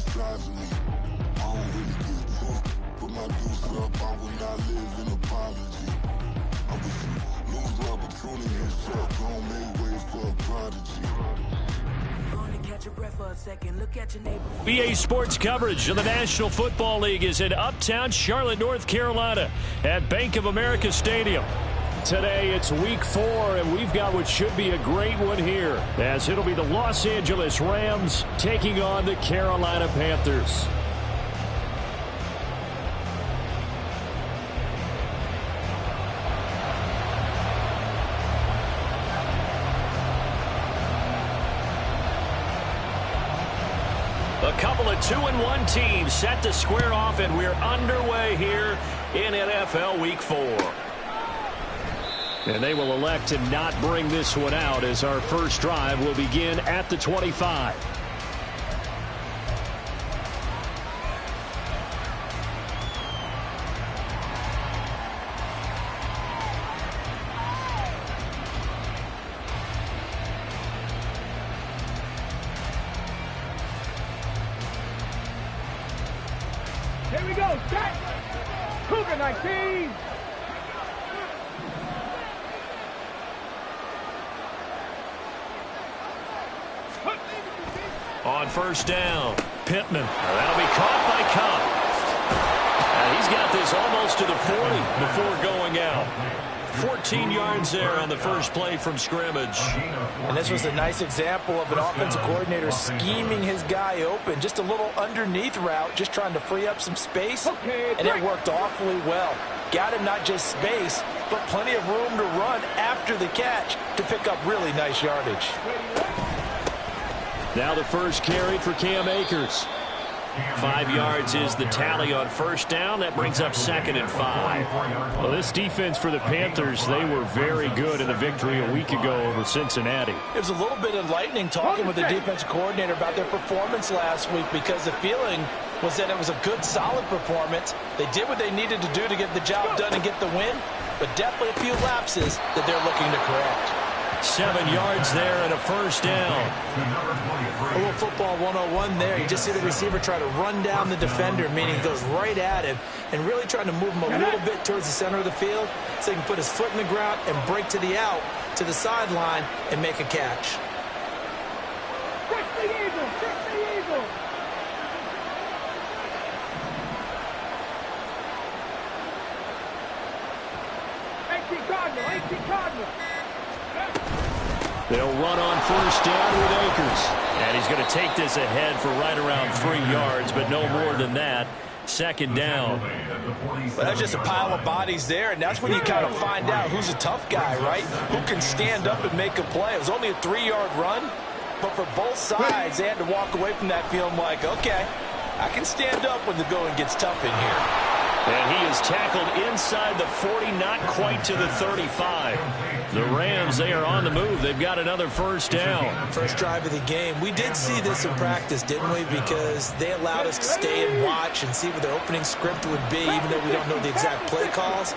besides me. I don't really give a fuck. Put my deuce up, I will not live in apology. I wish you lose the opportunity and suck. Don't make way for a prodigy. BA Sports coverage of the National Football League is in uptown Charlotte, North Carolina at Bank of America Stadium. Today it's week 4, and we've got what should be a great one here, as it'll be the Los Angeles Rams taking on the Carolina Panthers. A couple of 2-1 teams set to square off, and we're underway here in NFL Week 4. And they will elect to not bring this one out, as our first drive will begin at the 25. Here we go, set! Cougar 19! On first down, Pittman. That'll be caught by Cobb. He's got this almost to the 40 before going out. 14 yards there on the first play from scrimmage. And this was a nice example of an offensive coordinator scheming his guy open. Just a little underneath route, just trying to free up some space. And it worked awfully well. Got him not just space, but plenty of room to run after the catch to pick up really nice yardage. Now the first carry for Cam Akers. 5 yards is the tally on first down. That brings up 2nd and 5. Well, this defense for the Panthers, they were very good in the victory a week ago over Cincinnati. It was a little bit enlightening talking with the defensive coordinator about their performance last week, because the feeling was that it was a good, solid performance. They did what they needed to do to get the job done and get the win, but definitely a few lapses that they're looking to correct. 7 yards there and a first down. A little football 101 there. You just see the receiver try to run down the defender, meaning he goes right at him and really trying to move him a little bit towards the center of the field so he can put his foot in the ground and break to the out, to the sideline, and make a catch. Check the eagle! Check the eagle! Cardinal! They'll run on first down with Akers. And he's going to take this ahead for right around 3 yards, but no more than that. 2nd down. Well, that's just a pile of bodies there, and that's when you kind of find out who's a tough guy, right? Who can stand up and make a play. It was only a 3-yard run, but for both sides, they had to walk away from that feeling like, okay, I can stand up when the going gets tough in here. And he is tackled inside the 40, not quite to the 35. The Rams, they are on the move. They've got another first down. First drive of the game. We did see this in practice, didn't we? Because they allowed us to stay and watch and see what their opening script would be, even though we don't know the exact play calls.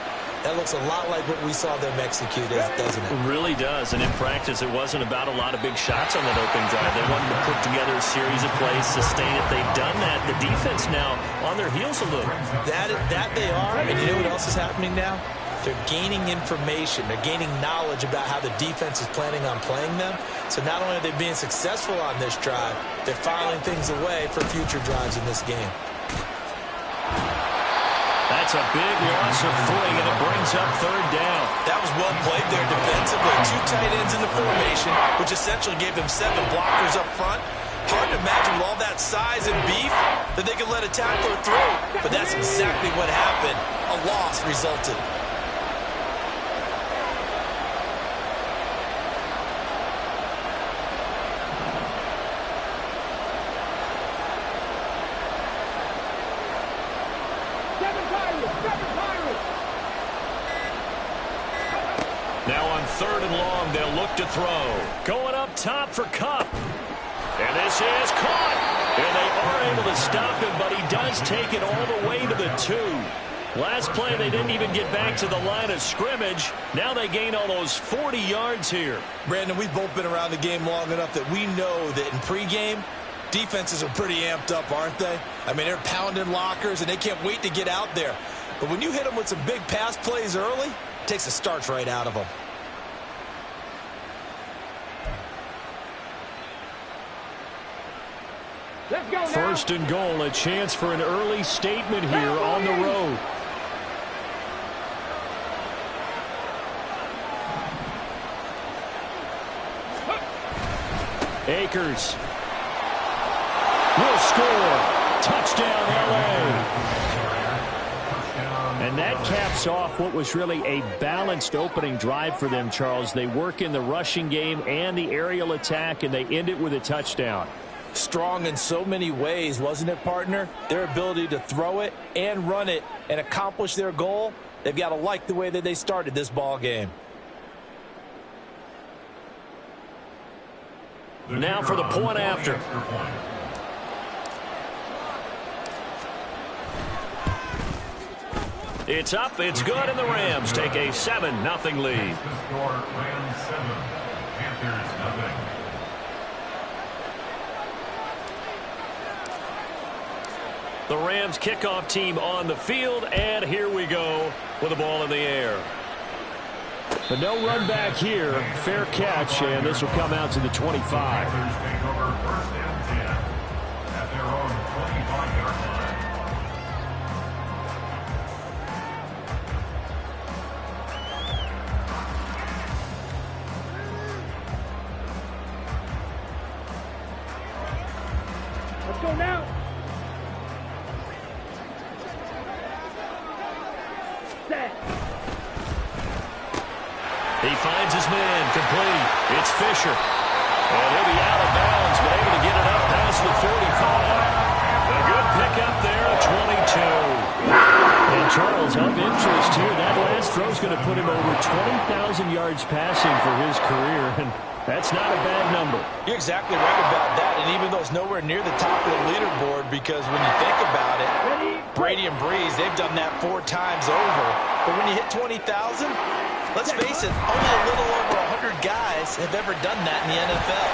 That looks a lot like what we saw them execute, doesn't it? It really does. And in practice, it wasn't about a lot of big shots on that opening drive. They wanted to put together a series of plays, sustain it. They've done that. The defense now on their heels a little. That they are. And you know what else is happening now? They're gaining information. They're gaining knowledge about how the defense is planning on playing them. So not only are they being successful on this drive, they're filing things away for future drives in this game. That's a big loss of 3, and it brings up 3rd down. That was well played there defensively. 2 tight ends in the formation, which essentially gave them 7 blockers up front. Hard to imagine with all that size and beef that they could let a tackler through. But that's exactly what happened. A loss resulted. Now on 3rd and long, they'll look to throw. Going up top for Kupp. And this is caught. And they are able to stop him, but he does take it all the way to the 2. Last play, they didn't even get back to the line of scrimmage. Now they gain almost 40 yards here. Brandon, we've both been around the game long enough that we know that in pregame, Defenses are pretty amped up, aren't they? I mean, they're pounding lockers, and they can't wait to get out there. But when you hit them with some big pass plays early, it takes the starch right out of them. Let's go now. First and goal, a chance for an early statement here on the road. Akers will score. Touchdown, L.A. And that caps off what was really a balanced opening drive for them, Charles. They work in the rushing game and the aerial attack, and they end it with a touchdown. Strong in so many ways, wasn't it, partner? Their ability to throw it and run it and accomplish their goal, they've got to like the way that they started this ball game. Now for the point after. It's up, it's good, and the Rams take a 7-0 lead. The Rams kickoff team on the field, and here we go with the ball in the air. But no run back here. Fair catch, and this will come out to the 25. Let's go now. Set. He finds his man, complete. It's Fisher. And he'll be out of bounds, but able to get it up past the 45. A good pickup there at 22. And Charles, of interest here, that last throw is going to put him over 20,000 yards passing for his career, and that's not a bad number. You're exactly right about that, and even though it's nowhere near the top of the leaderboard, because when you think about it, Brady and Breeze, they've done that 4 times over. But when you hit 20,000, let's face it, only a little over 100 guys have ever done that in the NFL.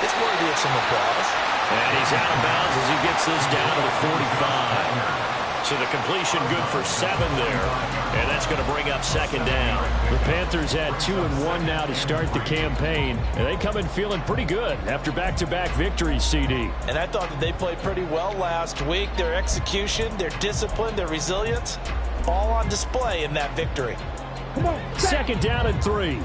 It's worthy of some applause. And he's out of bounds as he gets this down to the 45. So the completion good for 7 there. And that's going to bring up second down. The Panthers had 2-1 now to start the campaign. And they come in feeling pretty good after back-to-back victories, CD. And I thought that they played pretty well last week. Their execution, their discipline, their resilience, all on display in that victory. Come on. Second down and 3.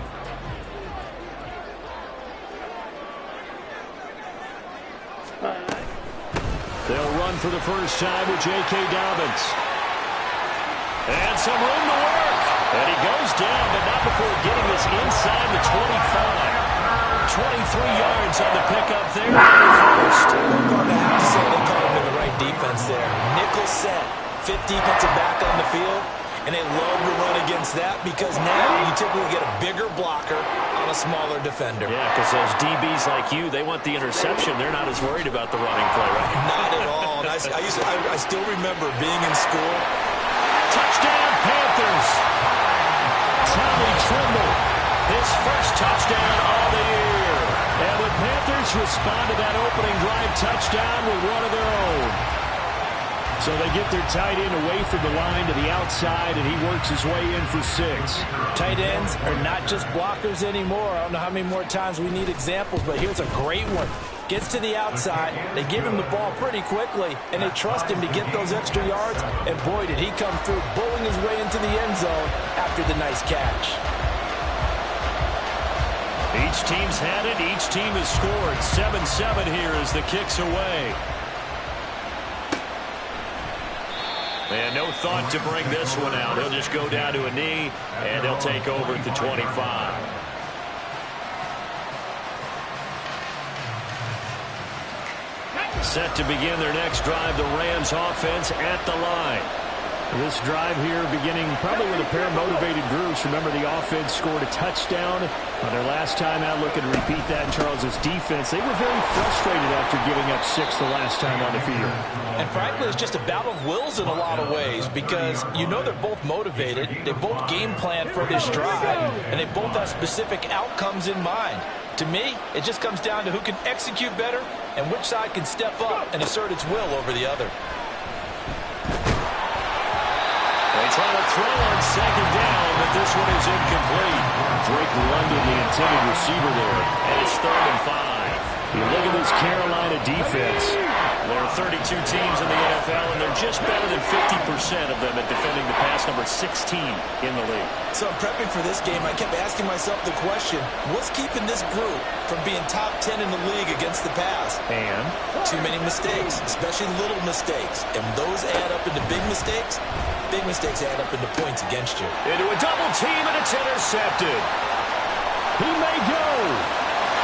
They'll run for the first time with J.K. Dobbins. And some room to work. And he goes down, but not before getting this inside the 25. 23 yards on the pickup there. First. I'm going to have to say they caught him in the right defense there. Nickel set, 5th defensive back on the field. And they love to run against that because now you typically get a bigger blocker on a smaller defender. Yeah, because those DBs like you, they want the interception. They're not as worried about the running play, right? Not at all. And I still remember being in school. Touchdown, Panthers. Tommy Tremble, his first touchdown of the year. And the Panthers respond to that opening drive touchdown with one of their own. So they get their tight end away from the line to the outside, and he works his way in for 6. Tight ends are not just blockers anymore. I don't know how many more times we need examples, but here's a great one. Gets to the outside, they give him the ball pretty quickly, and they trust him to get those extra yards, and boy, did he come through, bowling his way into the end zone after the nice catch. Each team's had it. Each team has scored. 7-7 here as the kick's away. And no thought to bring this one out. He'll just go down to a knee, and he'll take over at the 25. Set to begin their next drive, the Rams offense at the line. This drive here beginning probably with a pair of motivated groups. Remember, the offense scored a touchdown on their last time out. Looking to repeat that in Charles's defense. They were very frustrated after giving up 6 the last time on the field. And frankly, it's just a battle of wills in a lot of ways because you know they're both motivated. They both game plan for this drive, and they both have specific outcomes in mind. To me, it just comes down to who can execute better and which side can step up and assert its will over the other. They try to throw on second down, but this one is incomplete. Drake London, the intended receiver there, and it's 3rd and 5. You look at this Carolina defense. There are 32 teams in the NFL, and they're just better than 50% of them at defending the pass, number 16 in the league. So prepping for this game, I kept asking myself the question, what's keeping this group from being top 10 in the league against the pass? And? Too many mistakes, especially little mistakes. And those add up into big mistakes. Big mistakes add up into points against you. Into a double team, and it's intercepted. He may go.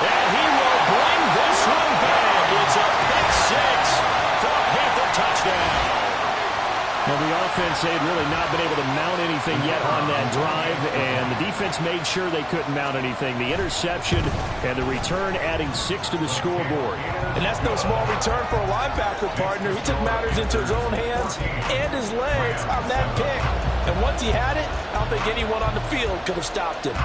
And he will bring this one back. It's a pick 6 for a Panther touchdown. Well, the offense had really not been able to mount anything yet on that drive, and the defense made sure they couldn't mount anything. The interception and the return adding 6 to the scoreboard. And that's no small return for a linebacker partner. He took matters into his own hands and his legs on that pick. And once he had it, I don't think anyone on the field could have stopped him.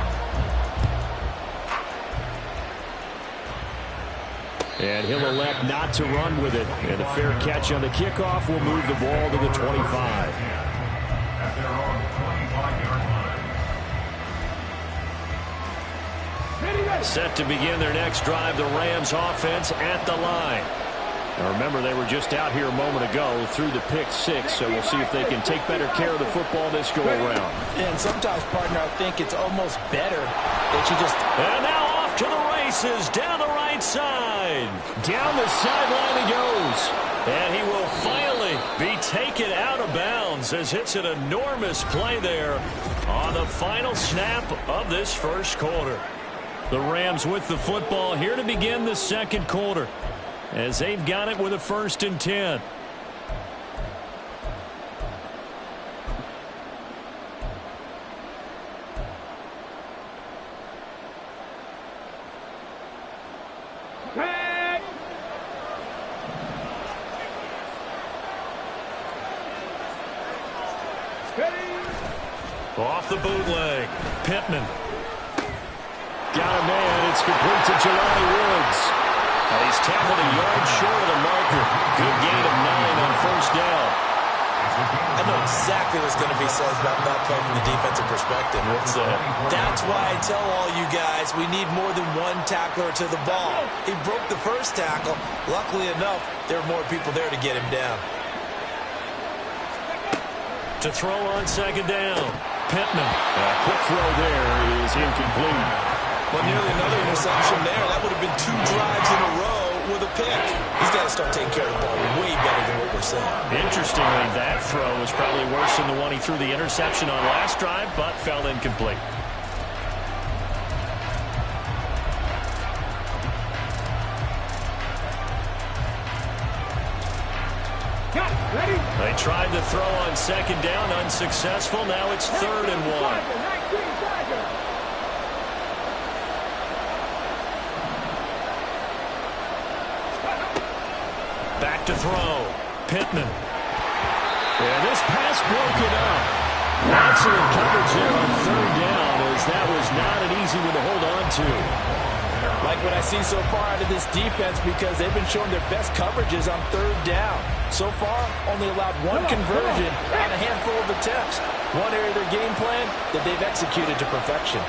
And he'll elect not to run with it. And a fair catch on the kickoff will move the ball to the 25. Set to begin their next drive, the Rams offense at the line. Now remember, they were just out here a moment ago through the pick 6, so we'll see if they can take better care of the football this go-around. And sometimes, partner, I think it's almost better that you just... And now off to the races, down the right side. Down the sideline he goes. And he will finally be taken out of bounds as it's an enormous play there on the final snap of this first quarter. The Rams with the football here to begin the second quarter, as they've got it with a 1st and 10. Off the bootleg, Pittman. Got a man. It's complete to Jelani Woods. He's tackled a yard short of the marker. Good gain of 9 on 1st down. I know exactly what's going to be said about that play from the defensive perspective. What's that? That's why I tell all you guys we need more than one tackler to the ball. He broke the first tackle. Luckily enough, there were more people there to get him down. To throw on second down, Pittman. A quick throw there is incomplete. Well, nearly another interception there. That would have been 2 drives in a row with a pick. He's got to start taking care of the ball way better than what we're saying. Interestingly, that throw was probably worse than the one he threw the interception on last drive, but fell incomplete. They tried to throw on second down, unsuccessful. Now it's 3rd and 1. Back to throw. Pittman. And this pass broken up. Excellent coverage there on 3rd down, as that was not an easy one to hold on to. Like what I see so far out of this defense, because they've been showing their best coverages on 3rd down. So far, only allowed 1 conversion on a handful of attempts. One area of their game plan that they've executed to perfection.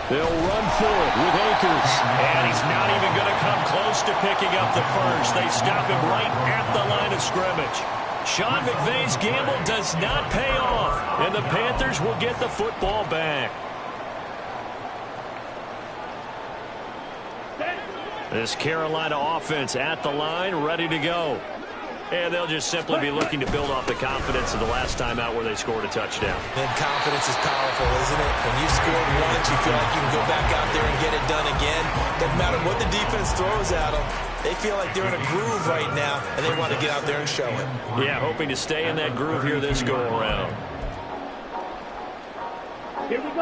They'll run for it with Akers. And he's not even going to come close to picking up the first. They stop him right at the line of scrimmage. Sean McVay's gamble does not pay off, and the Panthers will get the football back. This Carolina offense at the line, ready to go. And they'll just simply be looking to build off the confidence of the last time out where they scored a touchdown. And confidence is powerful, isn't it? When you scored once, you feel like you can go back out there and get it done again. Doesn't matter what the defense throws at them. They feel like they're in a groove right now, and they want to get out there and show it. Yeah, hoping to stay in that groove here this go-around.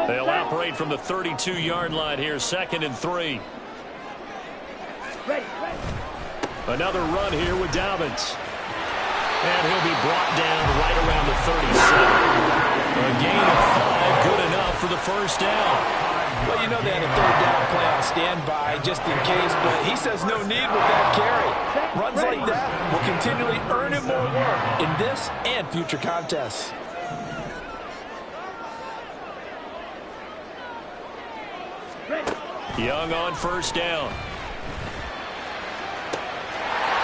They'll operate from the 32-yard line here, 2nd and 3. Another run here with Dobbins. And he'll be brought down right around the 37. A gain of 5, good enough for the first down. Well, you know they had a third down play on standby just in case, but he says no need with that carry. Runs like that will continually earn him more work in this and future contests. Young on first down.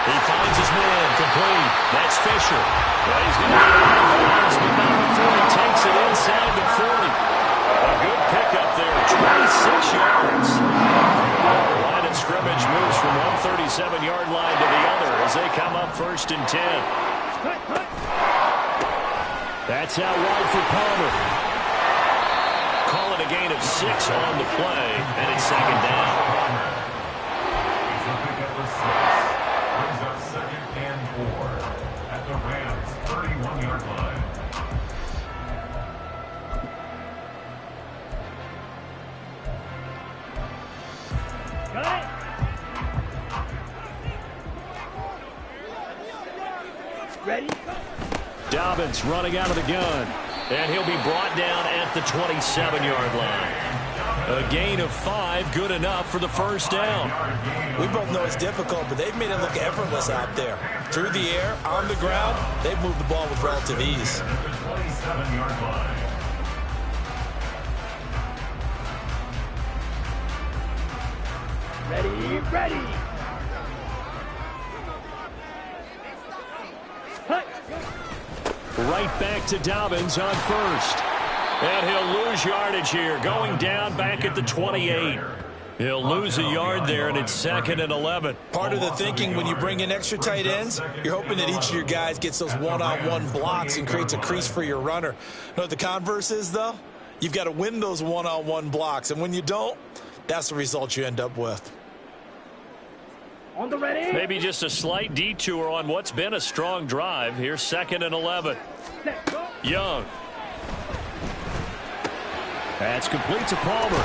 He finds his man, complete. That's Fisher. Well, he's going to get out of bounds, but not before he takes it inside the 40. A good pickup there, 26 yards. Line of scrimmage moves from one 37-yard line to the other as they come up 1st and 10. That's out wide for Palmer. Call it a gain of 6 on the play, and it's 2nd down. Dobbins running out of the gun, and he'll be brought down at the 27-yard line. A gain of 5, good enough for the first down. We both know it's difficult, but they've made it look effortless out there. Through the air, on the ground, they've moved the ball with relative ease. Ready. Right back to Dobbins on first. And he'll lose yardage here, going down back at the 28. He'll lose a yard there, and it's 2nd and 11. Part of the thinking when you bring in extra tight ends, you're hoping that each of your guys gets those one-on-one blocks and creates a crease for your runner. You know what the converse is, though? You've got to win those one-on-one blocks, and when you don't, that's the result you end up with. On the ready. Maybe just a slight detour on what's been a strong drive. Here's 2nd and 11. Young. That's complete to Palmer.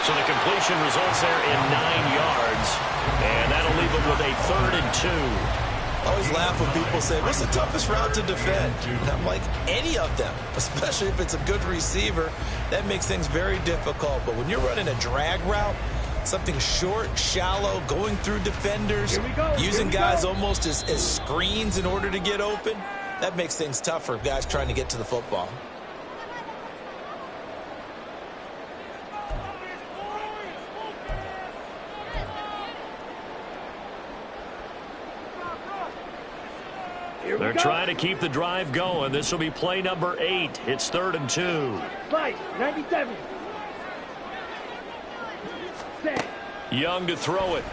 So the completion results there in 9 yards. And that'll leave him with a 3rd and 2. I always laugh when people say, what's the toughest route to defend? And I'm like, any of them, especially if it's a good receiver. That makes things very difficult. But when you're running a drag route, something short, shallow, going through defenders, using guys almost as screens in order to get open, that makes things tough for guys trying to get to the football. They're trying to keep the drive going. This will be play number 8. It's 3rd and 2. Slice, 97. Young to throw it.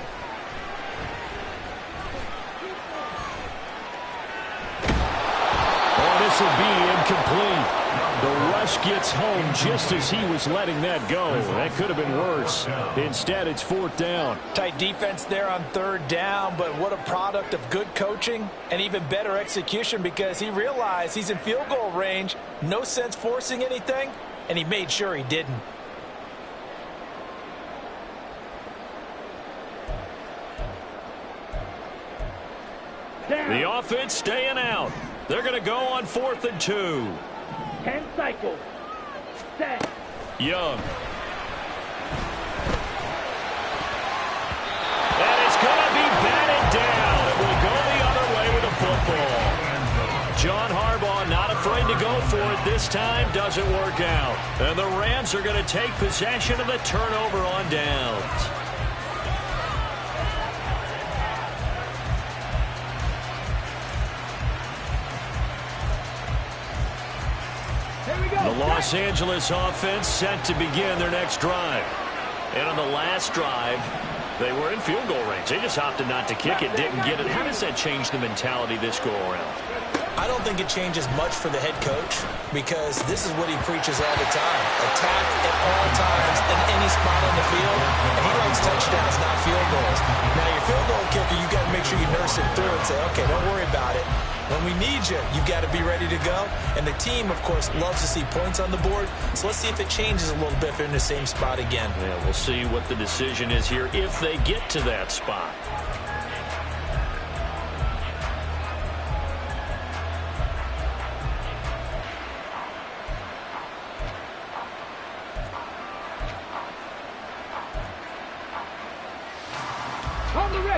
Oh, this will be incomplete. The rush gets home just as he was letting that go. That could have been worse. Instead, it's 4th down. Tight defense there on 3rd down, but what a product of good coaching and even better execution because he realized he's in field goal range. No sense forcing anything, and he made sure he didn't. The offense staying out. They're going to go on 4th and 2. 10 cycles. Set. Young. And it's going to be batted down. It will go the other way with the football. John Harbaugh not afraid to go for it this time. Doesn't work out. And the Rams are going to take possession of the turnover on downs. The Los Angeles offense set to begin their next drive. And on the last drive, they were in field goal range. They just opted not to kick it, didn't get it. How does that change the mentality this go-around? I don't think it changes much for the head coach because this is what he preaches all the time. Attack at all times in any spot on the field. And he likes touchdowns, not field goals. Now, your field goal kicker, you got to make sure you nurse him through and say, okay, don't worry about it. When we need you, you've got to be ready to go. And the team, of course, loves to see points on the board. So let's see if it changes a little bit if they're in the same spot again. Yeah, we'll see what the decision is here if they get to that spot.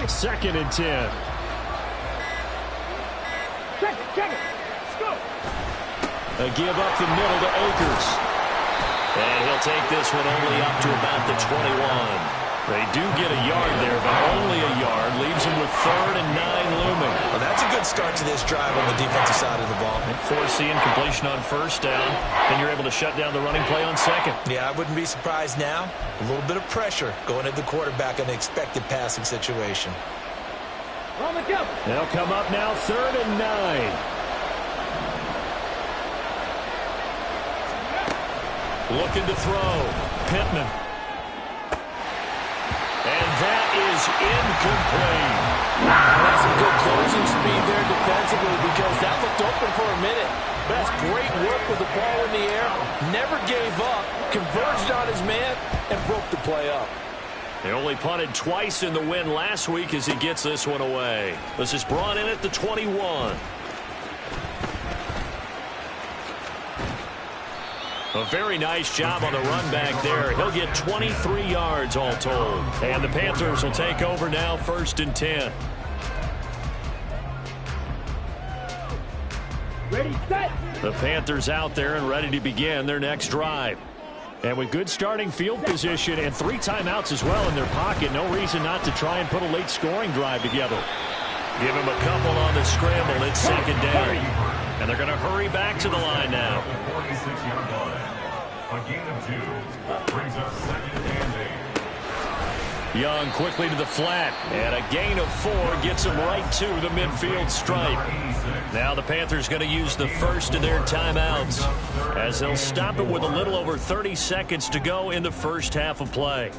Second and 10. Let's go. A give up the middle to Akers. And he'll take this one only up to about the 21. They do get a yard there, but only a yard. Leaves them with 3rd and 9 looming. Well, that's a good start to this drive on the defensive side of the ball. Forcing completion on 1st down. Then you're able to shut down the running play on 2nd. Yeah, I wouldn't be surprised now. A little bit of pressure going at the quarterback in the expected passing situation. On the jump. They'll come up now 3rd and 9. Looking to throw. Pittman. And that is incomplete. That's some good closing speed there defensively because that looked open for a minute. But that's great work with the ball in the air. Never gave up. Converged on his man and broke the play up. They only punted twice in the win last week as he gets this one away. This is brought in at the 21. A very nice job on the run back there. He'll get 23 yards all told. And the Panthers will take over now 1st and 10. Ready, set. The Panthers out there and ready to begin their next drive. And with good starting field position and 3 timeouts as well in their pocket, no reason not to try and put a late scoring drive together. Give him a couple on the scramble. It's 2nd down. And they're going to hurry back to the line now. 46-yard line. A gain of 2 brings up 2nd and 8. Young quickly to the flat. And a gain of 4 gets him right to the midfield stripe. Now the Panthers going to use the first of their timeouts as they'll stop it with a little over 30 seconds to go in the first half of play.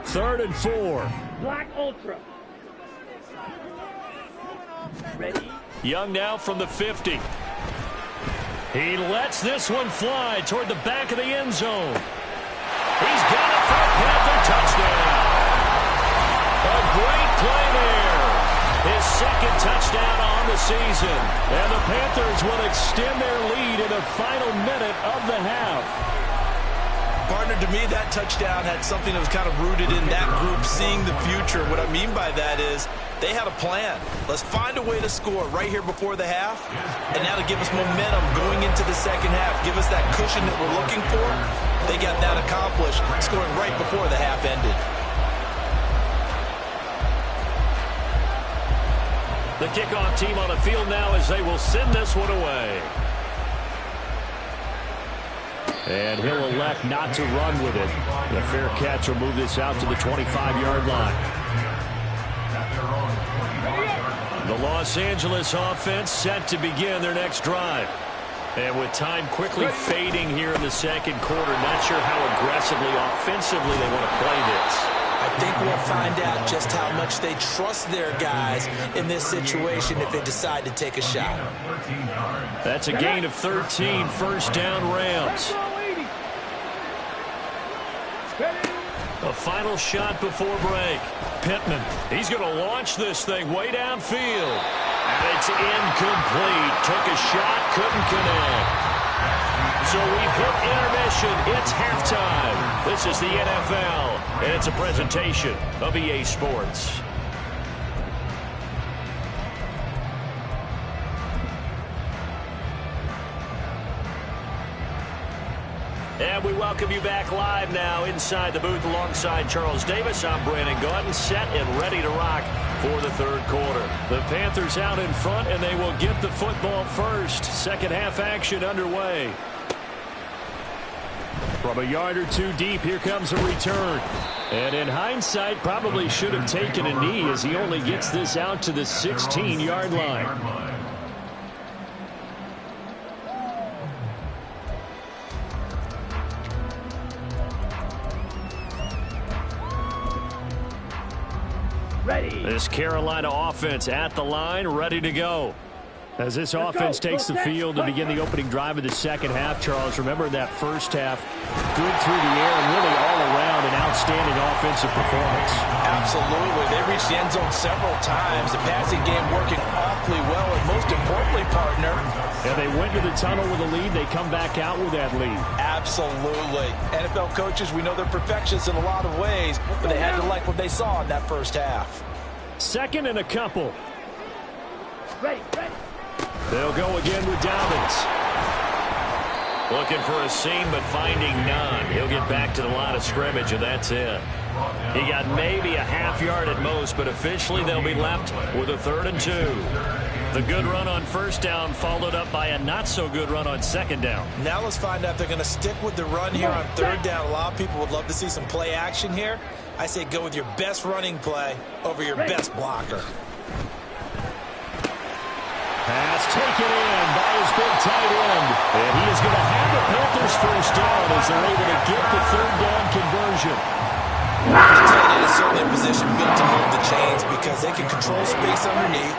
Third and 4. Black Ultra. Ready? Young now from the 50. He lets this one fly toward the back of the end zone. He's got it for a Panther touchdown. A great play there. His 2nd touchdown on the season. And the Panthers will extend their lead in the final minute of the half. Partner, to me, that touchdown had something that was kind of rooted in that group seeing the future. What I mean by that is they had a plan. Let's find a way to score right here before the half, and now to give us momentum going into the second half, give us that cushion that we're looking for. They got that accomplished, scoring right before the half ended. The kickoff team on the field now as they will send this one away. And he'll elect not to run with it. The fair catch will move this out to the 25-yard line. The Los Angeles offense set to begin their next drive. And with time quickly fading here in the 2nd quarter, not sure how aggressively, offensively they want to play this. I think we'll find out just how much they trust their guys in this situation if they decide to take a shot. That's a gain of 13, 1st down Rams. A final shot before break. Pittman, he's going to launch this thing way downfield. And it's incomplete. Took a shot, couldn't connect. So we've hit intermission. It's halftime. This is the NFL, and it's a presentation of EA Sports. And we welcome you back live now inside the booth alongside Charles Davis. I'm Brandon Gaudin, set and ready to rock for the 3rd quarter. The Panthers out in front, and they will get the football first. Second half action underway. From a yard or 2 deep, here comes a return. And in hindsight, probably should have taken a knee as he only gets this out to the 16-yard line. This Carolina offense at the line, ready to go. As this offense takes the field to begin the opening drive of the second half, Charles, remember that first half, good through the air and really all around an outstanding offensive performance. Absolutely. They reached the end zone several times. The passing game working awfully well, and most importantly, partner. And they went to the tunnel with a lead. They come back out with that lead. Absolutely. NFL coaches, we know they're perfectionists in a lot of ways, but they had to like what they saw in that first half. Second and a couple. Ready. They'll go again with Dobbins. Looking for a seam, but finding none. He'll get back to the line of scrimmage, and that's it. He got maybe a half yard at most, but officially they'll be left with a 3rd and 2. The good run on first down followed up by a not-so-good run on second down. Now let's find out if they're going to stick with the run here on 3rd down. A lot of people would love to see some play action here. I say go with your best running play over your best blocker. Pass taken in by his big tight end. And he is going to have the Panthers first down as they're able to get the 3rd down conversion. The tight end is certainly a position built to move the chains because they can control space underneath.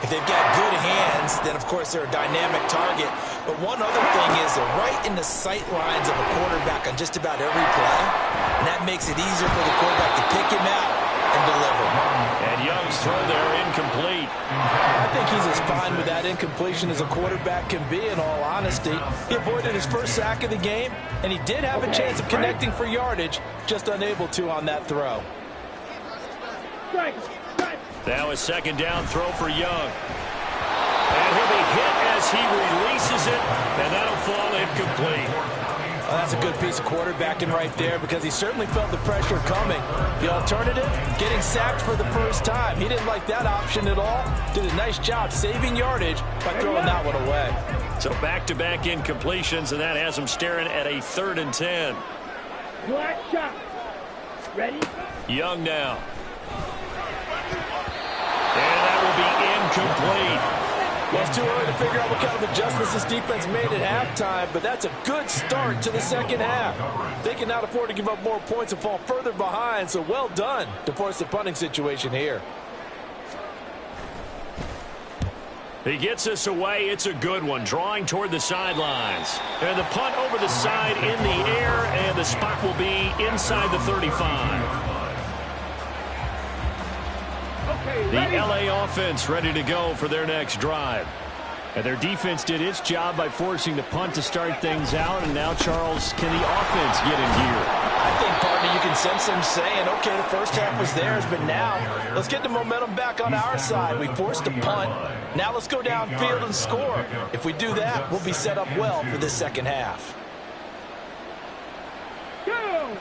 If they've got good hands, then of course they're a dynamic target. But one other thing is they're right in the sight lines of a quarterback on just about every play. And that makes it easier for the quarterback to pick him out and deliver. And Young's throw there incomplete. I think he's as fine with that incompletion as a quarterback can be, in all honesty. He avoided his first sack of the game, and he did have a chance of connecting for yardage, just unable to on that throw. Now a second down throw for Young. And he'll be hit as he releases it, and that'll fall incomplete. Well, that's a good piece of quarterbacking right there because he certainly felt the pressure coming. The alternative, getting sacked for the first time. He didn't like that option at all. Did a nice job saving yardage by throwing that one away. So back-to-back incompletions, and that has him staring at a 3rd and 10. Black shot. Ready? Young now. And that will be incomplete. Well, it's too early to figure out what kind of adjustments this defense made at halftime, but that's a good start to the second half. They cannot afford to give up more points and fall further behind, so well done to force the punting situation here. He gets this away. It's a good one, drawing toward the sidelines. And the punt over the side in the air, and the spot will be inside the 35. The LA offense ready to go for their next drive. And their defense did its job by forcing the punt to start things out. And now, Charles, can the offense get in gear? I think, partner, you can sense them saying, okay, the first half was theirs, but now let's get the momentum back on our side. We forced a punt. Now let's go downfield and score. If we do that, we'll be set up well for this second half. Go!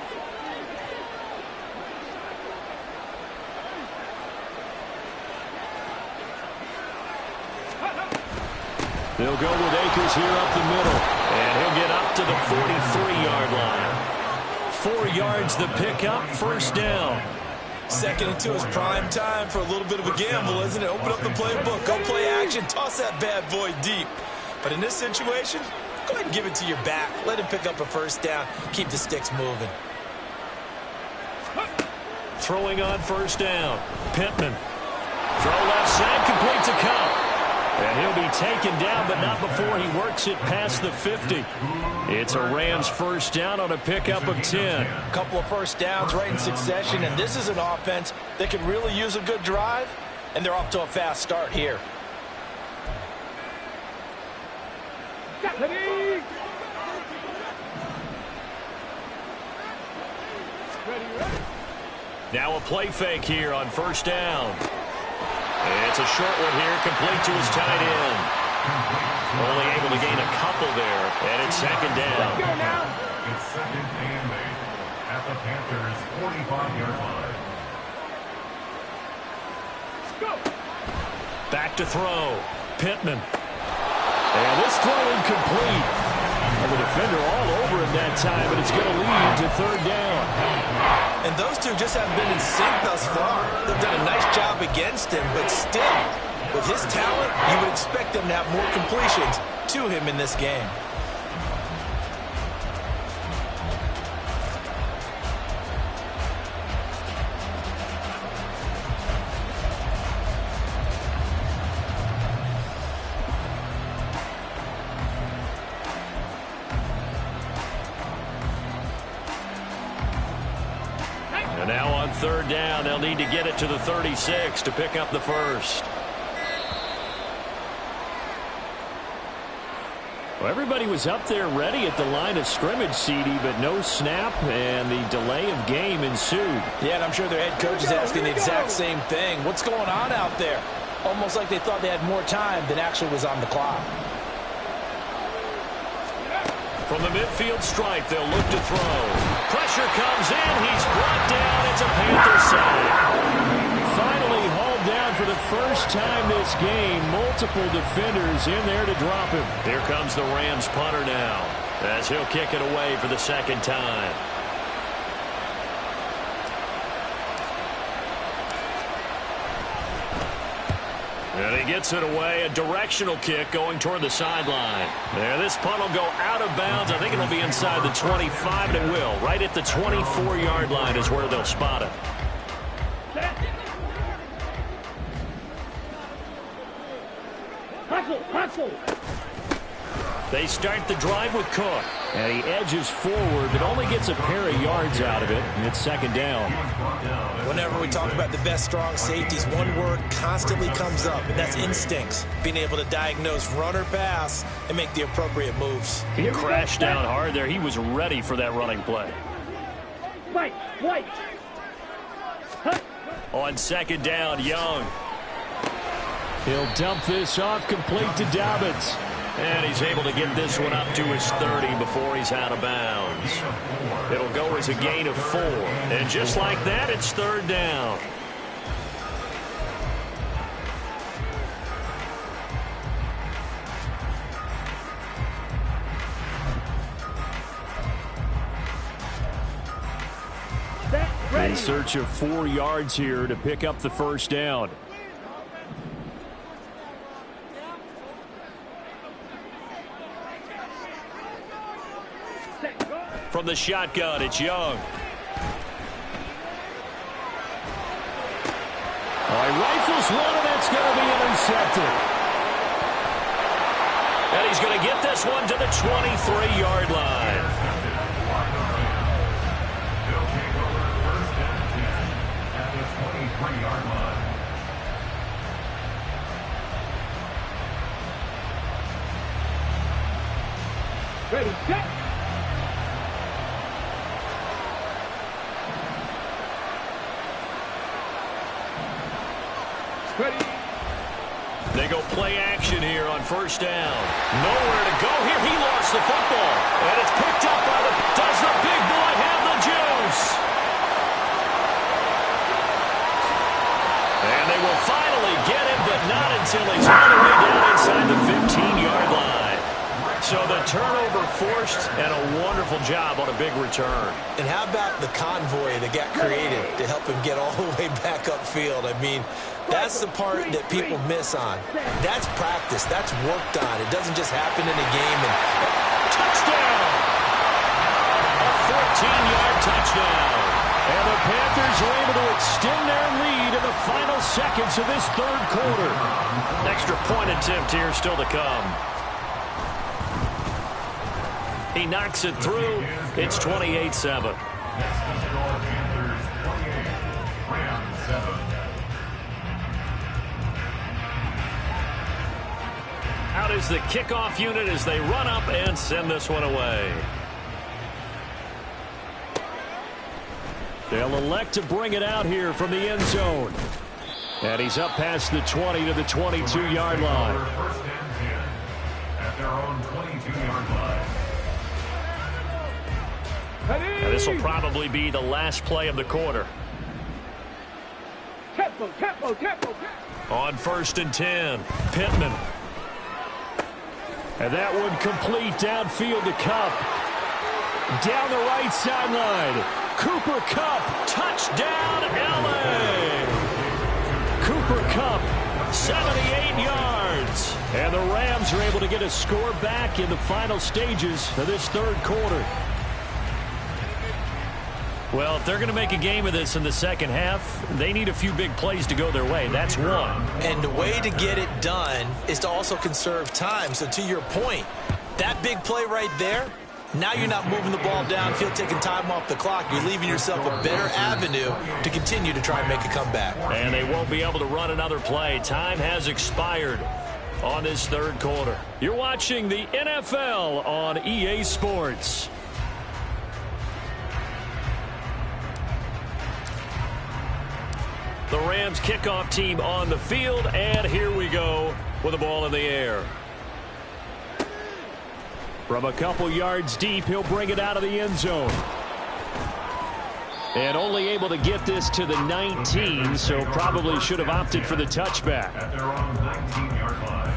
They'll go with Akers here up the middle. And he'll get up to the 43-yard line. 4 yards the pickup, first down. Second and 2 is prime time for a little bit of a gamble, isn't it? Open up the playbook, go play action, toss that bad boy deep. But in this situation, go ahead and give it to your back. Let him pick up a first down, keep the sticks moving. Throwing on first down. Pittman. Throw left side, complete to Cup. And he'll be taken down, but not before he works it past the 50. It's a Rams first down on a pickup of 10. A couple of first downs right in succession, and this is an offense that could really use a good drive, and they're off to a fast start here. Ready? Now a play fake here on first down. It's a short one here, complete to his tight end. Only able to gain a couple there, and it's second down. Go now. It's 2nd and 8 at the Panthers' 45-yard line. Go. Back to throw. Pittman. And this throw incomplete. And the defender all over him that time, but it's going to lead to third down. And those two just haven't been in sync thus far. They've done a nice job against him, but still, with his talent, you would expect them to have more completions to him in this game. now on third down, they'll need to get it to the 36 to pick up the first. Well, everybody was up there ready at the line of scrimmage, CD, but no snap, and the delay of game ensued. Yeah, and I'm sure their head coach is asking the exact same thing. What's going on out there? Almost like they thought they had more time than actually was on the clock. From the midfield stripe, they'll look to throw. Pressure comes in. He's brought down. It's a Panther sack. Finally hauled down for the first time this game. Multiple defenders in there to drop him. Here comes the Rams punter now, as he'll kick it away for the second time. And he gets it away, a directional kick going toward the sideline. There, this punt will go out of bounds. I think it'll be inside the 25, and it will. Right at the 24-yard line is where they'll spot it. Hustle. They start the drive with Cook. And he edges forward, but only gets a pair of yards out of it, and it's second down. Whenever we talk about the best strong safeties, one word constantly comes up, and that's instincts. Being able to diagnose run or pass and make the appropriate moves. He crashed down hard there. He was ready for that running play. White. On second down, Young. He'll dump this off complete to Dobbins. And he's able to get this one up to his 30 before he's out of bounds. It'll go as a gain of 4. And just like that, it's third down. In search of 4 yards here to pick up the first down. From the shotgun, it's Young. He rifles one, and that's going to be intercepted. And he's going to get this one to the 23-yard line. They'll take over first and 10 at the 23-yard line. Ready, set. They go play action here on first down. Nowhere to go here. He lost the football. And it's picked up by the... Does the big boy have the juice? And they will finally get him, but not until he's all the way down inside the 15-yard line. So the turnover forced, and a wonderful job on a big return. And how about the convoy that got created to help him get all the way back upfield? I mean, that's the part that people miss on. That's practice. That's worked on. It doesn't just happen in a game. And touchdown! A 14-yard touchdown. And the Panthers are able to extend their lead in the final seconds of this third quarter. Extra point attempt here still to come. He knocks it through. It's 28-7. Panthers 28, Rams 7. Out is the kickoff unit as they run up and send this one away. They'll elect to bring it out here from the end zone. And he's up past the 20 to the 22-yard line. First and 10 at their own 22-yard line. And this will probably be the last play of the quarter. Tempo. On first and 10, Pittman. And that one complete downfield to Kupp. Down the right sideline. Cooper Kupp, touchdown LA. Cooper Kupp, 78 yards. And the Rams are able to get a score back in the final stages of this third quarter. Well, if they're going to make a game of this in the second half, they need a few big plays to go their way. That's one. And the way to get it done is to also conserve time. So to your point, that big play right there, Now you're not moving the ball downfield, taking time off the clock. You're leaving yourself a better avenue to continue to try and make a comeback. And they won't be able to run another play. Time has expired on this third quarter. You're watching the NFL on EA Sports. The Rams kickoff team on the field, and here we go with the ball in the air. From a couple yards deep, he'll bring it out of the end zone. And only able to get this to the 19, so probably should have opted for the touchback. At their own 19-yard line.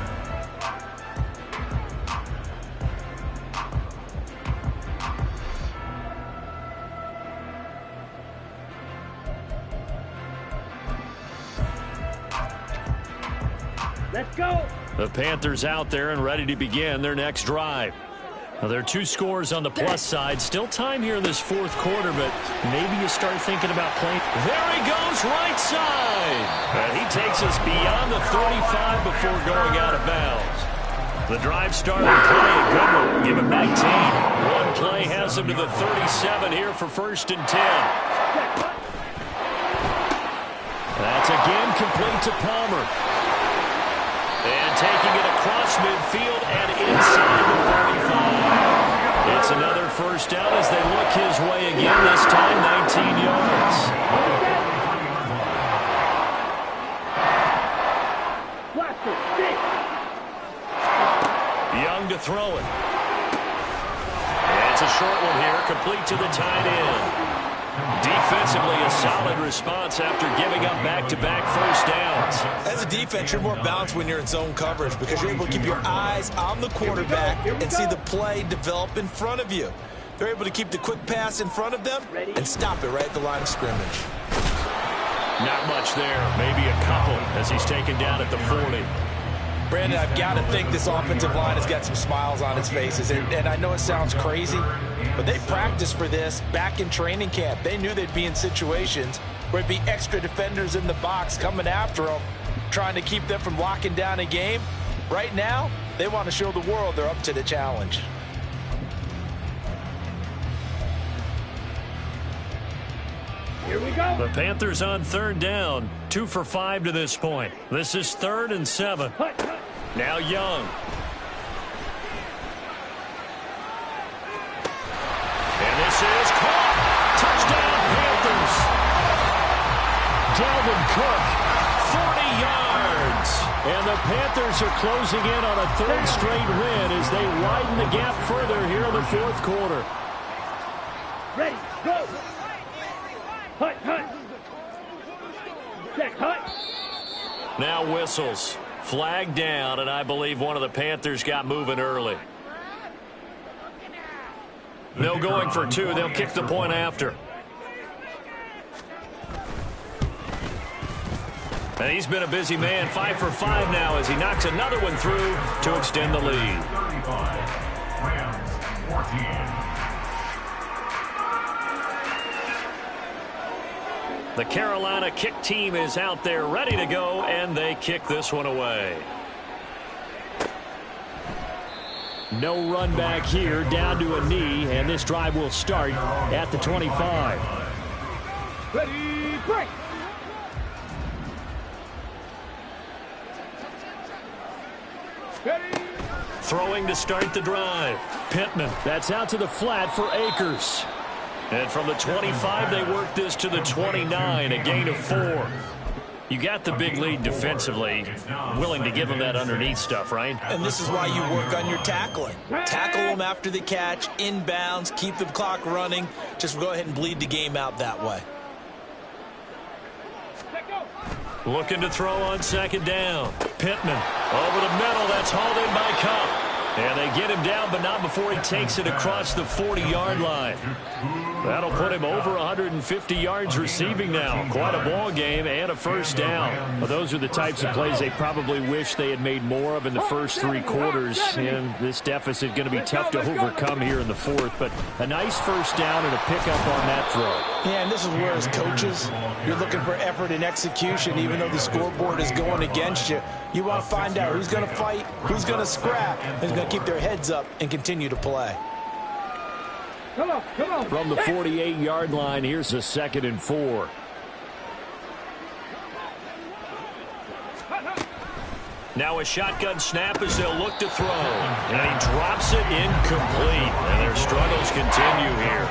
Let's go. The Panthers out there and ready to begin their next drive. Now, there are 2 scores on the plus side. Still time here in this fourth quarter, but maybe you start thinking about playing. There he goes, right side. And he takes us beyond the 35 before going out of bounds. The drive started, play a good one. Give him 19. One play has him to the 37 here for 1st and 10. That's again complete to Palmer. And taking it across midfield and inside the 45. It's another first down as they look his way again, this time 19 yards. Young to throw it. And it's a short one here, complete to the tight end. Defensively, a solid response after giving up back-to-back first downs. As a defense, you're more balanced when you're in zone coverage because you're able to keep your eyes on the quarterback and see the play develop in front of you. They're able to keep the quick pass in front of them and stop it right at the line of scrimmage. Not much there, maybe a couple as he's taken down at the 40. Brandon, I've got to think this offensive line has got some smiles on its faces. And I know it sounds crazy, but they practiced for this back in training camp. They knew they'd be in situations where there'd be extra defenders in the box coming after them, trying to keep them from locking down a game. Right now, they want to show the world they're up to the challenge. Here we go. The Panthers on 3rd down, 2 for 5 to this point. This is 3rd and 7. Now Young. And this is caught. Touchdown Panthers. Dalvin Cook, 40 yards. And the Panthers are closing in on a 3rd straight win as they widen the gap further here in the 4th quarter. Ready, go. Hut, hut. Check, hut. Now whistles. Flag down, and I believe one of the Panthers got moving early. No going for 2. They'll kick the point after. And he's been a busy man. 5 for 5 now as he knocks another one through to extend the lead. 35. Rams 14. The Carolina kick team is out there ready to go, and they kick this one away. No run back here, down to a knee, and this drive will start at the 25. Ready, break. Ready. Throwing to start the drive. Pittman, that's out to the flat for Akers. And from the 25, they work this to the 29, a gain of 4. You got the big lead defensively, willing to give them that underneath stuff, right? And this is why you work on your tackling. Tackle them after the catch, inbounds, keep the clock running. Just go ahead and bleed the game out that way. Looking to throw on 2nd down. Pittman over the middle. That's hauled in by Kupp. And they get him down, but not before he takes it across the 40-yard line. That'll put him over 150 yards receiving now. Quite a ball game and a first down. Well, those are the types of plays they probably wish they had made more of in the first 3 quarters. And this deficit going to be tough to overcome here in the 4th. But a nice first down and a pickup on that throw. Yeah, and this is where as coaches, you're looking for effort and execution. Even though the scoreboard is going against you, you want to find out who's going to fight, who's going to scrap, who's going to keep their heads up and continue to play. From the 48-yard line, here's a 2nd and 4. Now a shotgun snap as they'll look to throw. And he drops it incomplete. And their struggles continue here.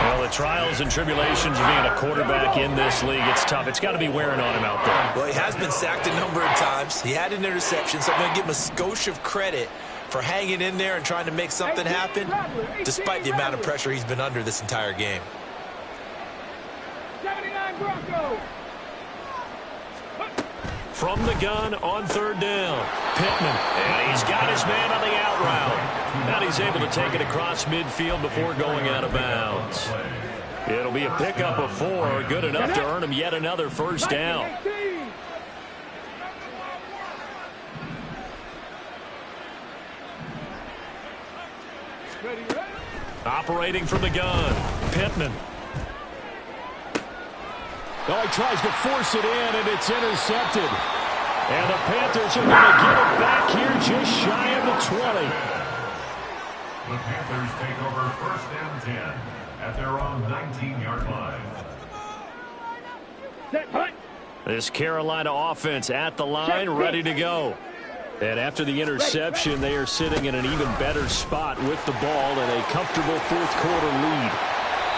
Well, the trials and tribulations of being a quarterback in this league, it's tough. It's got to be wearing on him out there. Well, he has been sacked a number of times. He had an interception, so I'm going to give him a skosh of credit for hanging in there and trying to make something happen, despite the amount of pressure he's been under this entire game. 79 Broncos. From the gun on 3rd down, Pittman. And he's got his man on the out route. Now he's able to take it across midfield before going out of bounds. It'll be a pickup of 4, good enough to earn him yet another 1st down. Operating from the gun, Pittman. Oh, he tries to force it in, and it's intercepted. And the Panthers are going to get it back here just shy of the 20. The Panthers take over 1st and 10 at their own 19-yard line. This Carolina offense at the line, ready to go. And after the interception, they are sitting in an even better spot with the ball and a comfortable 4th quarter lead.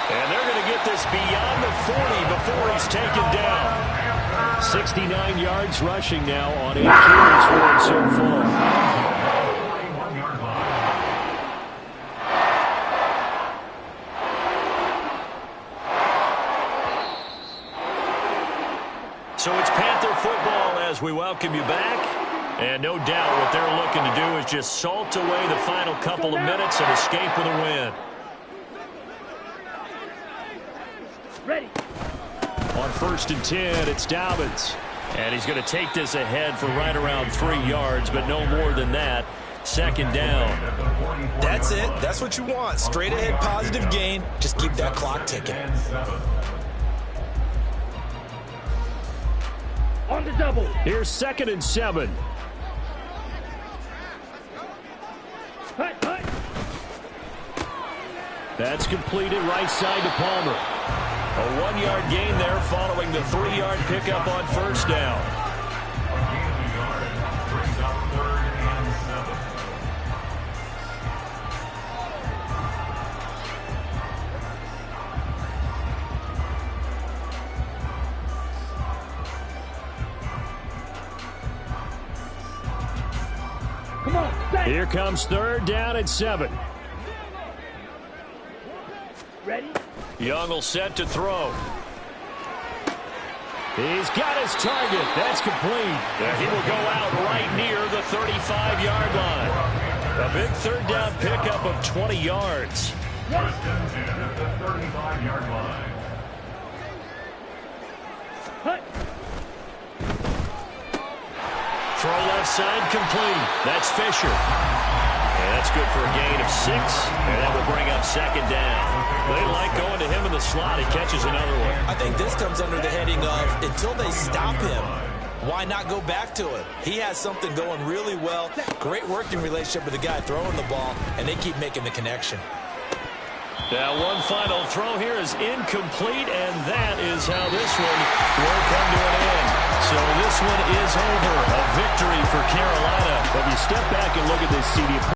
And they're going to get this beyond the 40 before he's taken down. 69 yards rushing now on 8 carries for him so far. 41-yard line. So it's Panther football as we welcome you back. And no doubt what they're looking to do is just salt away the final couple of minutes and escape with a win. Ready. On 1st and 10, it's Dobbins. And he's going to take this ahead for right around 3 yards, but no more than that. 2nd down. That's it. That's what you want. Straight ahead positive gain. Just keep that clock ticking. On the double. Here's 2nd and 7. That's completed right side to Palmer. A 1-yard gain there following the 3-yard pickup on 1st down. A gain of a yard brings up 3rd and 7. Come on, stay. Here comes 3rd down and 7. Ready. Young will set to throw. He's got his target. That's complete. And he will go out right near the 35-yard line. A big 3rd down pickup of 20 yards. 1st and 10 at the 35-yard line. Throw left side complete. That's Fisher. And that's good for a gain of 6. And that will bring up 2nd down. They like going to him in the slot. He catches another one. I think this comes under the heading of until they stop him, why not go back to it? He has something going really well. Great working relationship with the guy throwing the ball, and they keep making the connection. Now one final throw here is incomplete, and that is how this one will come to an end. So this one is over. A victory for Carolina. But if you step back and look at this, CD,